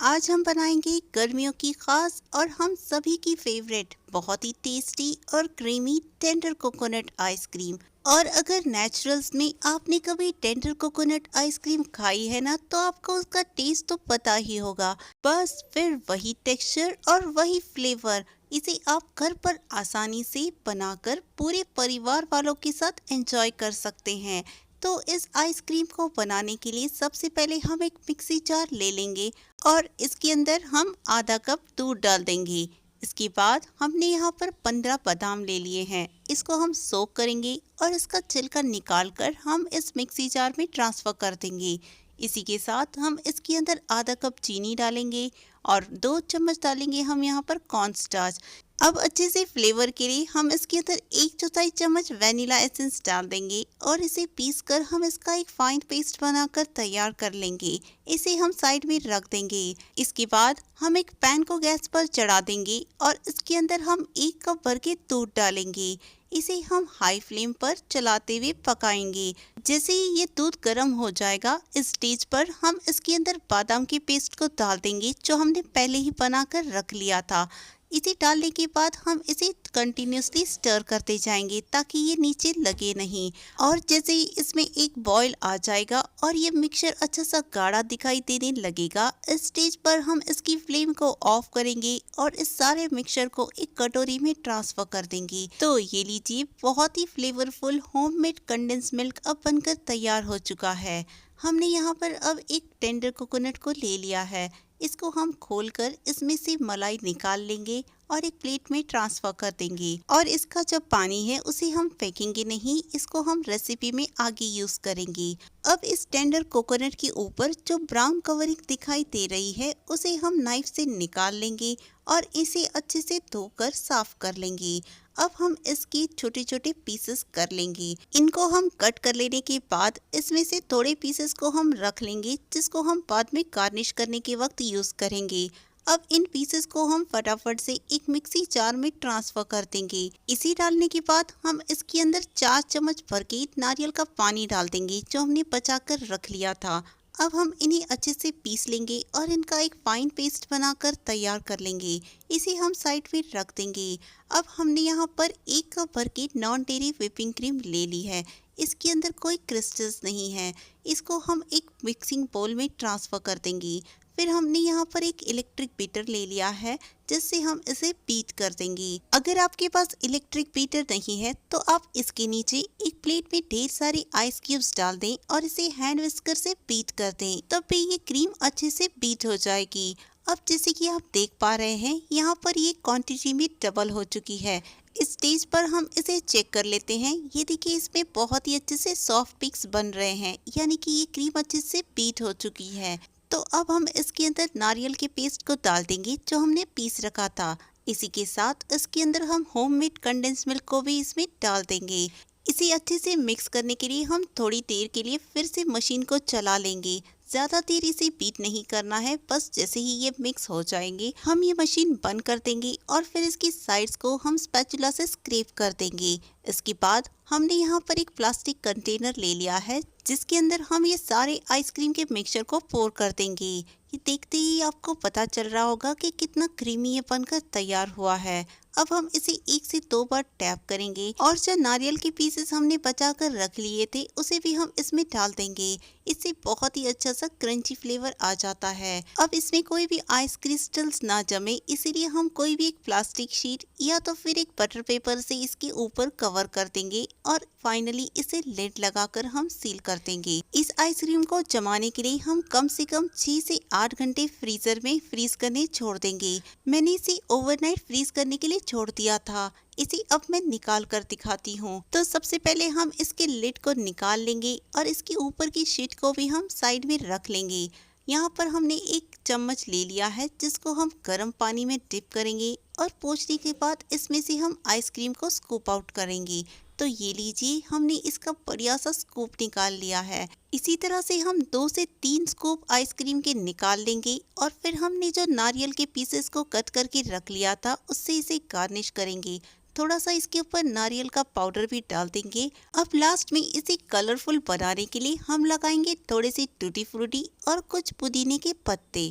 आज हम बनाएंगे गर्मियों की खास और हम सभी की फेवरेट बहुत ही टेस्टी और क्रीमी टेंडर कोकोनट आइसक्रीम। और अगर नेचुरल्स में आपने कभी टेंडर कोकोनट आइसक्रीम खाई है ना, तो आपको उसका टेस्ट तो पता ही होगा। बस फिर वही टेक्सचर और वही फ्लेवर, इसे आप घर पर आसानी से बनाकर पूरे परिवार वालों के साथ एंजॉय कर सकते हैं। तो इस आइसक्रीम को बनाने के लिए सबसे पहले हम एक मिक्सी जार ले लेंगे और इसके अंदर हम आधा कप दूध डाल देंगे। इसके बाद हमने यहाँ पर 15 बादाम ले लिए हैं, इसको हम सोक करेंगे और इसका छिलका निकाल कर हम इस मिक्सी जार में ट्रांसफ़र कर देंगे। इसी के साथ हम इसके अंदर आधा कप चीनी डालेंगे और 2 चम्मच डालेंगे हम यहाँ पर कॉर्नस्टार्च। अब अच्छे से फ्लेवर के लिए हम इसके अंदर 1/4 चम्मच वनीला एसेंस डाल देंगे और इसे पीस कर हम इसका एक फाइन पेस्ट बनाकर तैयार कर लेंगे। इसे हम साइड में रख देंगे। इसके बाद हम एक पैन को गैस पर चढ़ा देंगे और इसके अंदर हम 1 कप भर के दूध डालेंगे। इसे हम हाई फ्लेम पर चलाते हुए पकाएंगे। जैसे ही ये दूध गर्म हो जाएगा, इस स्टेज पर हम इसके अंदर बादाम के पेस्ट को डाल देंगे जो हमने पहले ही बनाकर रख लिया था। इसे डालने के बाद हम इसे कंटिन्यूसली स्टर करते जाएंगे ताकि ये नीचे लगे नहीं। और जैसे ही इसमें एक बॉईल आ जाएगा और ये मिक्सचर अच्छा सा गाढ़ा दिखाई देने लगेगा, इस स्टेज पर हम इसकी फ्लेम को ऑफ करेंगे और इस सारे मिक्सचर को एक कटोरी में ट्रांसफर कर देंगे। तो ये लीजिए, बहुत ही फ्लेवरफुल होममेड कंडेंस मिल्क अब बनकर तैयार हो चुका है। हमने यहाँ पर अब एक टेंडर कोकोनट को ले लिया है। इसको हम खोलकर इसमें से मलाई निकाल लेंगे और एक प्लेट में ट्रांसफर कर देंगे। और इसका जो पानी है उसे हम फेंकेंगे नहीं, इसको हम रेसिपी में आगे यूज करेंगे। अब इस टेंडर कोकोनट के ऊपर जो ब्राउन कवरिंग दिखाई दे रही है उसे हम नाइफ से निकाल लेंगे और इसे अच्छे से धोकर साफ कर लेंगे। अब हम इसके छोटे छोटे पीसेस कर लेंगे। इनको हम कट कर लेने के बाद इसमें से थोड़े पीसेस को हम रख लेंगे जिसको हम बाद में गार्निश करने के वक्त यूज करेंगे। अब इन पीसेस को हम फटाफट से एक मिक्सी जार में ट्रांसफर कर देंगे। इसी डालने के बाद हम इसके अंदर 4 चम्मच भर के नारियल का पानी डाल देंगे जो हमने बचा कर रख लिया था। अब हम इन्हें अच्छे से पीस लेंगे और इनका एक फाइन पेस्ट बनाकर तैयार कर लेंगे। इसे हम साइड में रख देंगे। अब हमने यहाँ पर 1 कप भर के नॉन डेयरी व्हिपिंग क्रीम ले ली है। इसके अंदर कोई क्रिस्टल्स नहीं है। इसको हम एक मिक्सिंग बोल में ट्रांसफर कर देंगे। फिर हमने यहाँ पर एक इलेक्ट्रिक बीटर ले लिया है जिससे हम इसे बीट कर देंगे। अगर आपके पास इलेक्ट्रिक बीटर नहीं है तो आप इसके नीचे एक प्लेट में ढेर सारी आइस क्यूब्स डाल दें और इसे हैंड विस्कर से बीट कर दें, तब भी ये क्रीम अच्छे से बीट हो जाएगी। अब जैसे कि आप देख पा रहे हैं, यहाँ पर ये क्वांटिटी में डबल हो चुकी है। इस स्टेज पर हम इसे चेक कर लेते हैं। ये देखिए, इसमें बहुत ही अच्छे से सॉफ्ट पिक्स बन रहे हैं, यानी कि ये क्रीम अच्छे से बीट हो चुकी है। तो अब हम इसके अंदर नारियल के पेस्ट को डाल देंगे जो हमने पीस रखा था। इसी के साथ इसके अंदर हम होममेड कंडेंस मिल्क को भी इसमें डाल देंगे। इसे अच्छे से मिक्स करने के लिए हम थोड़ी देर के लिए फिर से मशीन को चला लेंगे। ज़्यादा देर इसे बीट नहीं करना है, बस जैसे ही ये मिक्स हो जाएंगे हम ये मशीन बंद कर देंगे और फिर इसकी साइड्स को हम स्पैचुला से स्क्रैप कर देंगे। इसके बाद हमने यहाँ पर एक प्लास्टिक कंटेनर ले लिया है जिसके अंदर हम ये सारे आइसक्रीम के मिक्सचर को पोर कर देंगे। ये देखते ही आपको पता चल रहा होगा कि कितना क्रीमी ये बनकर तैयार हुआ है। अब हम इसे 1 से 2 बार टैप करेंगे और जो नारियल के पीसेस हमने बचा कर रख लिए थे उसे भी हम इसमें डाल देंगे। इससे बहुत ही अच्छा सा क्रंची फ्लेवर आ जाता है। अब इसमें कोई भी आइस क्रिस्टल्स ना जमे, इसीलिए हम कोई भी एक प्लास्टिक शीट या तो फिर एक बटर पेपर से इसके ऊपर कवर कर देंगे और फाइनली इसे लिड लगाकर हम सील कर देंगे। इस आइसक्रीम को जमाने के लिए हम कम से कम 6 से 8 घंटे फ्रीजर में फ्रीज करने छोड़ देंगे। मैंने इसे ओवरनाइट फ्रीज करने के लिए छोड़ दिया था। इसे अब मैं निकाल कर दिखाती हूँ। तो सबसे पहले हम इसके लिड को निकाल लेंगे और इसके ऊपर की शीट को भी हम साइड में रख लेंगे। यहाँ पर हमने एक चम्मच ले लिया है जिसको हम गर्म पानी में डिप करेंगे और पोंछने के बाद इसमें से हम आइसक्रीम को स्कूप आउट करेंगे। तो ये लीजिए, हमने इसका बढ़िया सा स्कूप निकाल लिया है। इसी तरह से हम 2 से 3 स्कूप आइसक्रीम के निकाल लेंगे और फिर हमने जो नारियल के पीसेस को कट करके रख लिया था उससे इसे गार्निश करेंगे। थोड़ा सा इसके ऊपर नारियल का पाउडर भी डाल देंगे। अब लास्ट में इसे कलरफुल बनाने के लिए हम लगाएंगे थोड़े से टूटी फ्रूटी और कुछ पुदीने के पत्ते।